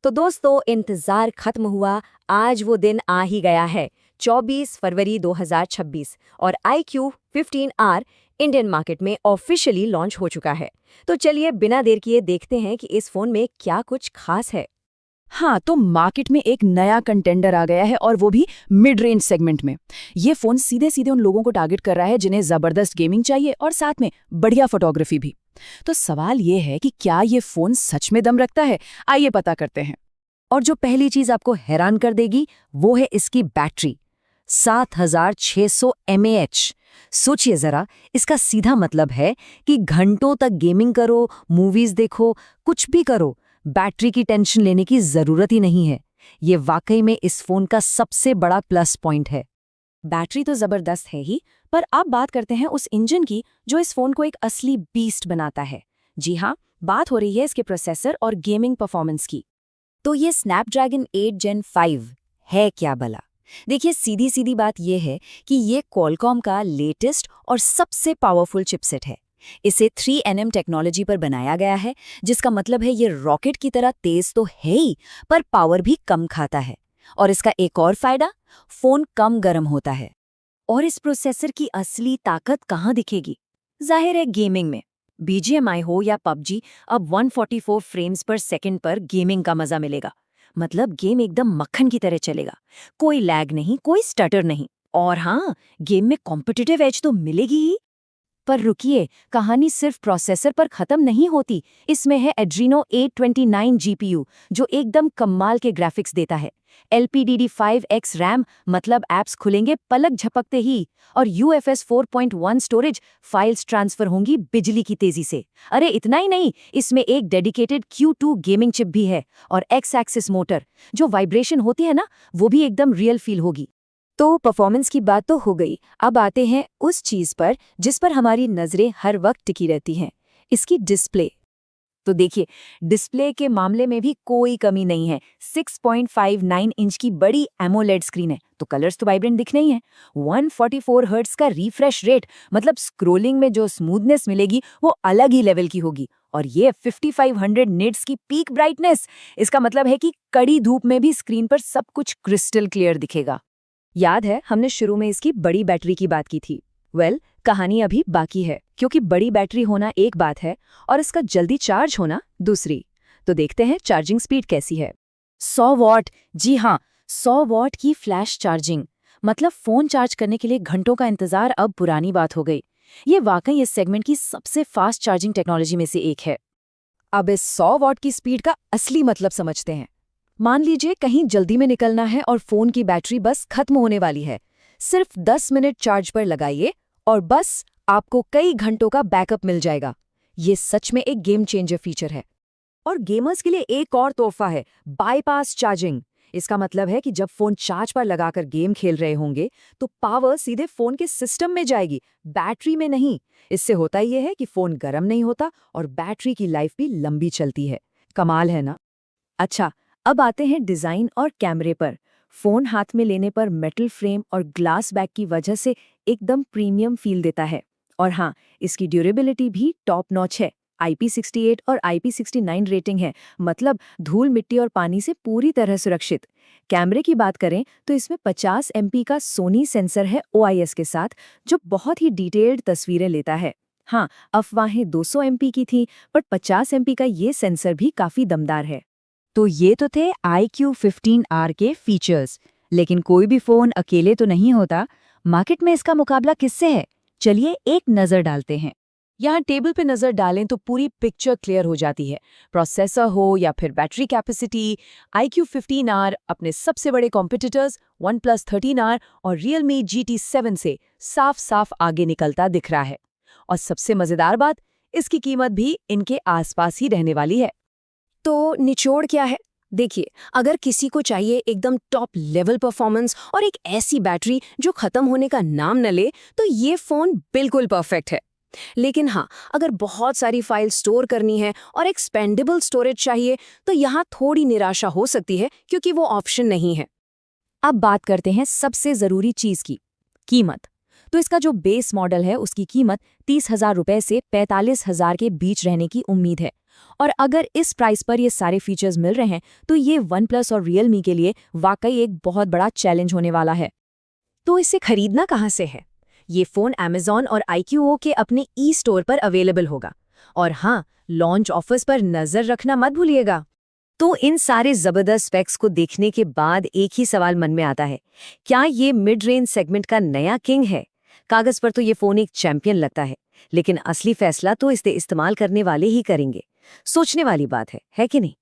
तो दोस्तों, इंतजार खत्म हुआ। आज वो दिन आ ही गया है, 24 फरवरी 2026, और iQOO 15R इंडियन मार्केट में ऑफिशियली लॉन्च हो चुका है। तो चलिए बिना देर किए देखते हैं कि इस फोन में क्या कुछ खास है। हाँ, तो मार्केट में एक नया कंटेंडर आ गया है और वो भी मिड रेंज सेगमेंट में। ये फोन सीधे सीधे उन लोगों को टारगेट कर रहा है जिन्हें जबरदस्त गेमिंग चाहिए और साथ में बढ़िया फोटोग्राफी भी। तो सवाल ये है कि क्या ये फोन सच में दम रखता है? आइए पता करते हैं। और जो पहली चीज आपको हैरान कर देगी वो है इसकी बैटरी, 7600 mAh। सोचिए जरा, इसका सीधा मतलब है कि घंटों तक गेमिंग करो, मूवीज देखो, कुछ भी करो, बैटरी की टेंशन लेने की जरूरत ही नहीं है। ये वाकई में इस फोन का सबसे बड़ा प्लस पॉइंट है। बैटरी तो जबरदस्त है ही, पर अब बात करते हैं उस इंजन की जो इस फोन को एक असली बीस्ट बनाता है। जी हाँ, बात हो रही है इसके प्रोसेसर और गेमिंग परफॉर्मेंस की। तो ये स्नैपड्रैगन 8 Gen 5 है क्या भला? देखिए, सीधी सीधी बात यह है कि ये क्वालकॉम का लेटेस्ट और सबसे पावरफुल चिपसेट है। इसे 3nm टेक्नोलॉजी पर बनाया गया है, जिसका मतलब है ये रॉकेट की तरह तेज तो है ही, पर पावर भी कम खाता है। और इसका एक और फायदा, फोन कम गर्म होता है। और इस प्रोसेसर की असली ताकत कहाँ दिखेगी? जाहिर है गेमिंग में। BGMI हो या PUBG, अब 144 फ्रेम्स पर सेकंड पर गेमिंग का मजा मिलेगा। मतलब गेम एकदम मक्खन की तरह चलेगा, कोई लैग नहीं, कोई स्टटर नहीं। और हाँ, गेम में कॉम्पिटिटिव एज तो मिलेगी ही। पर रुकिए, कहानी सिर्फ प्रोसेसर पर खत्म नहीं होती। इसमें है Adreno 829 GPU, जो एकदम कमाल के ग्राफिक्स देता है। LPDDR5X रैम, मतलब ऐप्स खुलेंगे पलक झपकते ही। और UFS 4.1 स्टोरेज, फाइल्स ट्रांसफर होंगी बिजली की तेजी से। अरे इतना ही नहीं, इसमें एक डेडिकेटेड Q2 गेमिंग चिप भी है। और X एक्सिस मोटर, जो वाइब्रेशन होती है ना, वो भी एकदम रियल फील होगी। तो परफॉर्मेंस की बात तो हो गई, अब आते हैं उस चीज पर जिस पर हमारी नजरें हर वक्त टिकी रहती हैं, इसकी डिस्प्ले। तो देखिए, डिस्प्ले के मामले में भी कोई कमी नहीं है। 6.59 इंच की बड़ी एमोलेड स्क्रीन है, तो कलर्स तो वाइब्रेंट दिखने ही हैं। 144 हर्ट्ज का रिफ्रेश रेट, मतलब स्क्रोलिंग में जो स्मूथनेस मिलेगी वो अलग ही लेवल की होगी। और ये 5500 निट्स की पीक ब्राइटनेस, इसका मतलब है कि कड़ी धूप में भी स्क्रीन पर सब कुछ क्रिस्टल क्लियर दिखेगा। याद है हमने शुरू में इसकी बड़ी बैटरी की बात की थी? कहानी अभी बाकी है, क्योंकि बड़ी बैटरी होना एक बात है और इसका जल्दी चार्ज होना दूसरी। तो देखते हैं चार्जिंग स्पीड कैसी है। 100 वॉट, जी हाँ, 100 वॉट की फ्लैश चार्जिंग। मतलब फोन चार्ज करने के लिए घंटों का इंतजार अब पुरानी बात हो गई। ये वाकई इस सेगमेंट की सबसे फास्ट चार्जिंग टेक्नोलॉजी में से एक है। अब इस 100 वॉट की स्पीड का असली मतलब समझते हैं। मान लीजिए कहीं जल्दी में निकलना है और फोन की बैटरी बस खत्म होने वाली है। सिर्फ 10 मिनट चार्ज पर लगाइए और बस आपको कई घंटों का बैकअप मिल जाएगा। ये सच में एक गेम चेंजर फीचर है। और गेमर्स के लिए एक और तोहफा है, बाईपास चार्जिंग। इसका मतलब है कि जब फोन चार्ज पर लगाकर गेम खेल रहे होंगे तो पावर सीधे फोन के सिस्टम में जाएगी, बैटरी में नहीं। इससे होता यह है कि फोन गर्म नहीं होता और बैटरी की लाइफ भी लंबी चलती है। कमाल है ना? अच्छा, अब आते हैं डिज़ाइन और कैमरे पर। फ़ोन हाथ में लेने पर मेटल फ्रेम और ग्लास बैक की वजह से एकदम प्रीमियम फील देता है। और हाँ, इसकी ड्यूरेबिलिटी भी टॉप नॉच है। IP68 और IP69 रेटिंग है, मतलब धूल मिट्टी और पानी से पूरी तरह सुरक्षित। कैमरे की बात करें तो इसमें 50 MP का सोनी सेंसर है OIS के साथ, जो बहुत ही डिटेल्ड तस्वीरें लेता है। हाँ, अफवाहें 200 MP की थी, पर 50 MP का ये सेंसर भी काफ़ी दमदार है। तो ये तो थे iQOO 15R के फीचर्स, लेकिन कोई भी फोन अकेले तो नहीं होता। मार्केट में इसका मुकाबला किससे है? चलिए एक नजर डालते हैं। यहाँ टेबल पे नजर डालें तो पूरी पिक्चर क्लियर हो जाती है। प्रोसेसर हो या फिर बैटरी कैपेसिटी, iQOO 15R अपने सबसे बड़े कॉम्पिटिटर्स OnePlus 13R और Realme GT7 से साफ साफ आगे निकलता दिख रहा है। और सबसे मजेदार बात, इसकी कीमत भी इनके आसपास ही रहने वाली है। तो निचोड़ क्या है? देखिए, अगर किसी को चाहिए एकदम टॉप लेवल परफॉर्मेंस और एक ऐसी बैटरी जो खत्म होने का नाम न ले, तो ये फोन बिल्कुल परफेक्ट है। लेकिन हाँ, अगर बहुत सारी फाइल स्टोर करनी है और एक्सपेंडेबल स्टोरेज चाहिए, तो यहाँ थोड़ी निराशा हो सकती है, क्योंकि वो ऑप्शन नहीं है। अब बात करते हैं सबसे जरूरी चीज की, कीमत। तो इसका जो बेस मॉडल है उसकी कीमत 30,000 रुपए से 45,000 के बीच रहने की उम्मीद है। और अगर इस प्राइस पर ये सारे फीचर्स मिल रहे हैं तो ये OnePlus और Realme के लिए वाकई एक बहुत बड़ा चैलेंज होने वाला है। तो इसे खरीदना कहाँ से है? ये फ़ोन Amazon और IQO के अपने ई-स्टोर पर अवेलेबल होगा। और हाँ, लॉन्च ऑफर्स पर नज़र रखना मत भूलिएगा। तो इन सारे ज़बरदस्त स्पेक्स को देखने के बाद एक ही सवाल मन में आता है, क्या ये मिड रेंज सेगमेंट का नया किंग है? कागज़ पर तो ये फ़ोन एक चैंपियन लगता है, लेकिन असली फैसला तो इसे इस्तेमाल करने वाले ही करेंगे। सोचने वाली बात है कि नहीं?